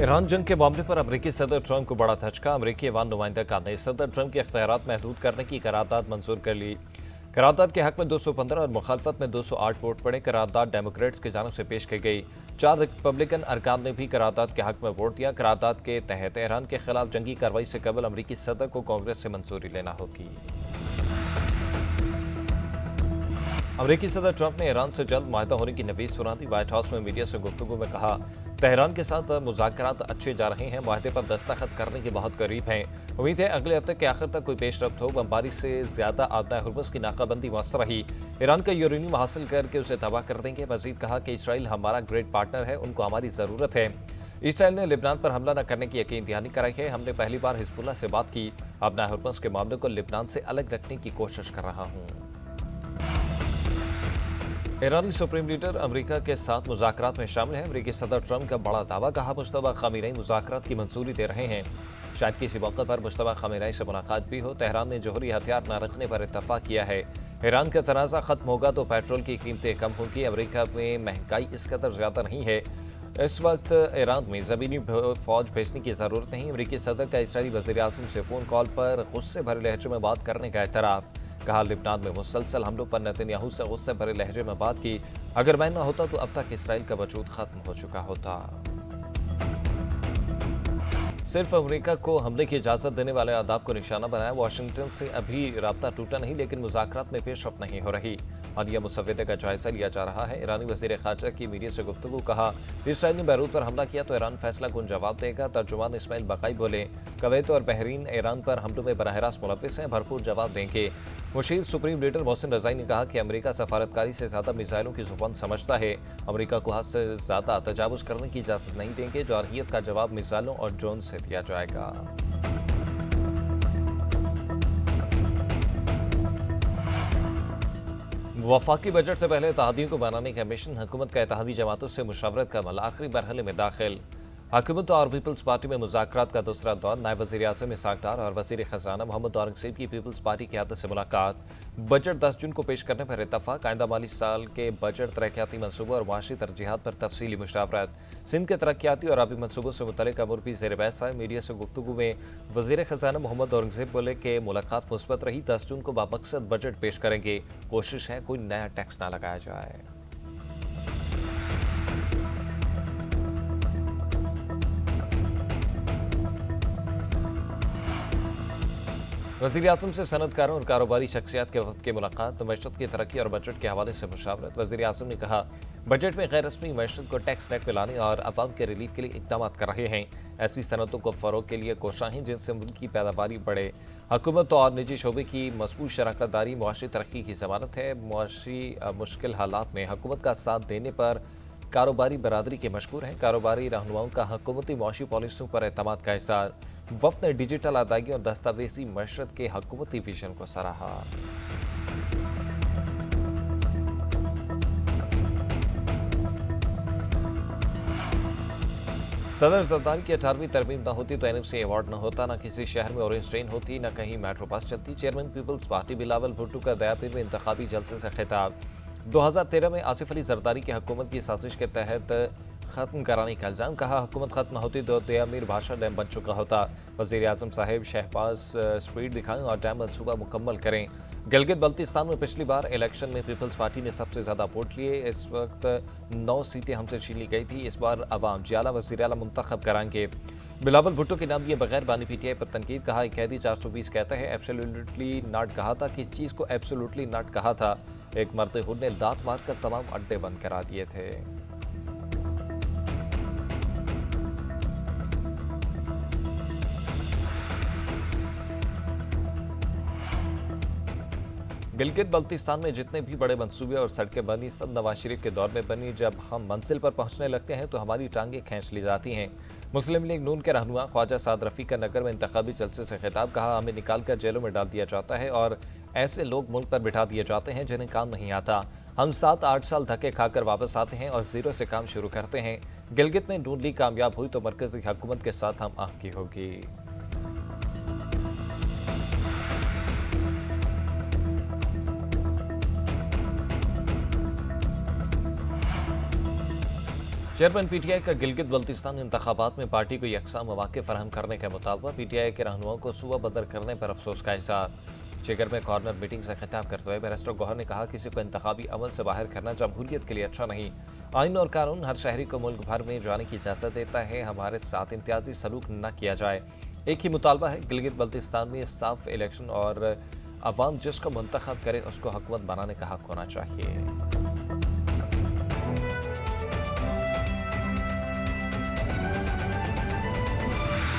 Iran जंग के मामले पर अमेरिकी सदर ट्रंप को बड़ा धचका। अमेरिकी ऐवान नुमाइंदा का नए सदर ट्रंप के इख्तियारात महदूद करने की करारदाद मंजूर कर ली। करारदाद के हक में 215 और मुखालफत में 208 वोट पड़े। करारदाद डेमोक्रेट्स की जानिब से पेश की गई। 4 रिपब्लिकन अरकान ने भी करारदाद के हक में वोट दिया। करारदाद के तहत ईरान के खिलाफ जंगी कार्रवाई से कबल अमेरिकी सदर को कांग्रेस से मंजूरी लेना होगी। अमेरिकी सदर ट्रंप ने ईरान से जल्द माहिदा होने की नवीज सुना दी। व्हाइट हाउस में मीडिया से गुफ्तगू में कहा, तेहरान के साथ मुज़ाकरात अच्छे जा रहे हैं, माहिदे पर दस्तखत करने के बहुत करीब हैं। उम्मीद है अगले हफ्ते के आखिर तक कोई पेशरफ्त हो। बमबारी से ज्यादा आबना हुर्मुज़ की नाकाबंदी मौसर रही। ईरान का यूरेनियम हासिल करके उसे तबाह कर देंगे। मजीद कहा कि इसराइल हमारा ग्रेट पार्टनर है, उनको हमारी ज़रूरत है। इसराइल ने लिबनान पर हमला न करने की यकीन दहानी कराई है। हमने पहली बार हिजबुल्लाह से बात की। आबना हुर्मुज़ के मामले को लिबनान से अलग रखने की कोशिश कर रहा हूँ। ईरानी सुप्रीम लीडर अमेरिका के साथ मुज़ाकरात में शामिल है। अमेरिकी सदर ट्रंप का बड़ा दावा, कहा मुश्तबा खामेनी मुज़ाकरात की मंजूरी दे रहे हैं। शायद किसी मौके पर मुश्तबा खामेनी से मुलाकात भी हो। तेहरान ने जोहरी हथियार न रखने पर इत्तफाक किया है। ईरान का तनाज़ा खत्म होगा तो पेट्रोल की कीमतें कम होंगी। अमेरिका में महंगाई इस कदर ज़्यादा नहीं है। इस वक्त ईरान में ज़मीनी फौज भेजने की ज़रूरत नहीं। अमेरिकी सदर का इसराइली वज़ीर आज़म से फ़ोन कॉल पर गुस्से भरे लहजे में बात करने का एतराफ़। कहा, लिबनान में मुसलसल हमलों पर नेतन्याहू से गुस्से भरे लहजे में बात की। अगर मैं न होता तो अब तक इसराइल का वजूद खत्म हो चुका होता। सिर्फ अमेरिका को हमले की इजाजत देने वाले आदाब को निशाना बनाया। वाशिंगटन से अभी राब्ता टूटा नहीं, लेकिन मुज़ाकरात में पेशरफ्त नहीं हो रही। हालिया मुसव्वदे का जायजा लिया जा रहा है। ईरानी वज़ीर ख़ारजा की मीडिया से गुफ्तगू, कहा इसराइल ने बैरूत पर हमला किया तो ईरान फैसला कुन जवाब देगा। तर्जुमान इस्माइल बकाई बोले, कुवैत और बहरीन ईरान पर हमलों में बराह रास्त मुलव्विस हैं, भरपूर जवाब देंगे। मुशीर सुप्रीम लीडर मोहसिन रज़ाई ने कहा कि अमेरिका सफारतकारी से ज़्यादा मिसाइलों की ज़ुबान समझता है। अमेरिका को हद से ज़्यादा तजावुज़ करने की इजाज़त नहीं देंगे। जारहियत का जवाब मिसाइलों और ड्रोन से दिया जाएगा। वफाकी बजट से पहले इत्तेहादियों को बनाने का मिशन। हुकूमत का इत्तेहादी जमातों से मुशावरत का अमल आखिरी मरहले में दाखिल। हुकूमत और पीपल्स पार्टी में मुज़ाकरात का दूसरा दौर। नायब वज़ीर आज़म इसहाक डार और वज़ीर ख़ज़ाना मोहम्मद औरंगज़ेब की पीपल्स पार्टी की क़यादत से मुलाकात। बजट 10 जून को पेश करने पर इत्तफ़ाक़। आइंदा माली साल के बजट, तरक्याती मनसूबों और माशी तरजीहात पर तफसीली मुशावरत। सिंध के तरक्याती और आबी मनसूबों से मुतल्लिक़ अमूर भी ज़ेर बहस आए। मीडिया से गुफ्तगू में वज़ीर ख़ज़ाना मोहम्मद औरंगज़ेब बोले कि मुलाकात मुस्बत रही। 10 जून को बामकसद बजट पेश करेंगे। कोशिश है कोई नया टैक्स ना लगाया जाए। वज़ीर आज़म से सनतकारों और कारोबारी शख्सियात के वक्त की मुलाकात। मईशत की तरक्की और बजट के हवाले से मुशावरत। वज़ीर आज़म ने कहा, बजट में गैर रस्मी मईशत को टैक्स नेट में लाने और अवाम के रिलीफ के लिए इक़दाम कर रहे हैं। ऐसी सनतों को फ़रोग़ के लिए कोशां हैं जिनसे मुल्क की पैदावारी बढ़े। हुकूमत और निजी शोबे की मज़बूत शराकत दारी मुआशी तरक्की की ज़मानत है। मुआशी मुश्किल हालात में हुकूमत का साथ देने पर कारोबारी बरादरी के मशकूर हैं। कारोबारी रहनुमाओं का हुकूमती मुआशी पॉलिसियों पर एतमाद का इज़हार। वफ़द ने डिजिटल अदायगी और दस्तावेजी मशरत के हुकूमती विजन को सराहा। सदर ज़रदारी की 18वीं तरमीम न होती तो NFC अवार्ड न होता, न किसी शहर में ऑरेंज ट्रेन होती, न कहीं मेट्रो बस चलती। चेयरमैन पीपल्स पार्टी बिलावल भुट्टो का दयापुर में इंतखाबी जलसे से खिताब। 2013 में आसिफ अली ज़रदारी की हुकूमत की साजिश के तहत ख़त्म कराने का इल्ज़ाम। कहा, हुकूमत ख़त्म होती तो दयामीर भाषा डैम बन चुका होता। वज़ीर आज़म साहिब शहबाज स्पीड दिखाएं और डैम मनसूबा मुकम्मल करें। गिलगित बल्तिस्तान में पिछली बार इलेक्शन में पीपल्स पार्टी ने सबसे ज़्यादा वोट लिए। इस वक्त 9 सीटें हमसे छीन ली गई थी। इस बार अवाम जियाला वज़ीर आला मुंतखब कराएंगे। बिलावल भुट्टो के नाम दिए बगैर बानी PTI पर तनकीद। कहा, कैदी 420 कहता है एब्सोल्युटली नॉट कहा था, किस चीज़ को एब्सोल्युटली नॉट कहा था। एक मर्द खुद ने दांत मारकर तमाम अड्डे बंद करा दिए थे। गिलगित बल्तिस्तान में जितने भी बड़े मंसूबे और सड़कें बनी, सब नवाज शरीफ के दौर में बनी। जब हम मंजिल पर पहुंचने लगते हैं तो हमारी टांगें खींच ली जाती हैं। मुस्लिम लीग नून के रहनुमा ख्वाजा साद रफ़ी का नगर में इंतखाबी जलसे से खिताब। कहा, हमें निकाल कर जेलों में डाल दिया जाता है और ऐसे लोग मुल्क पर बिठा दिए जाते हैं जिन्हें काम नहीं आता। हम 7-8 साल धक्के खाकर वापस आते हैं और ज़ीरो से काम शुरू करते हैं। गिलगित में नून लीग कामयाब हुई तो मरकज़ी हुकूमत के साथ हम आंख की होगी। چیئرمین پی ٹی آئی کا گلگت بلتستان انتخابات میں پارٹی کو یکساں مواقع فراہم کرنے کا مطالبہ، پی ٹی آئی کے رہنماؤں کو صوبہ بدر کرنے پر افسوس کا اظہار۔ چیگر میں کارنر میٹنگ سے خطاب کرتے ہوئے بیرسٹر گوہر نے کہا کسی کو انتخابی عمل سے باہر کرنا جمہوریت کے لیے اچھا نہیں۔ آئین اور قانون ہر شہری کو ملک بھر میں جانے کی اجازت دیتا ہے، ہمارے ساتھ امتیازی سلوک نہ کیا جائے۔ ایک ہی مطالبہ ہے، گلگت بلتستان میں صاف الیکشن اور عوام جس کو منتخب کرے اس کو حکومت بنانے کا حق ہونا چاہیے۔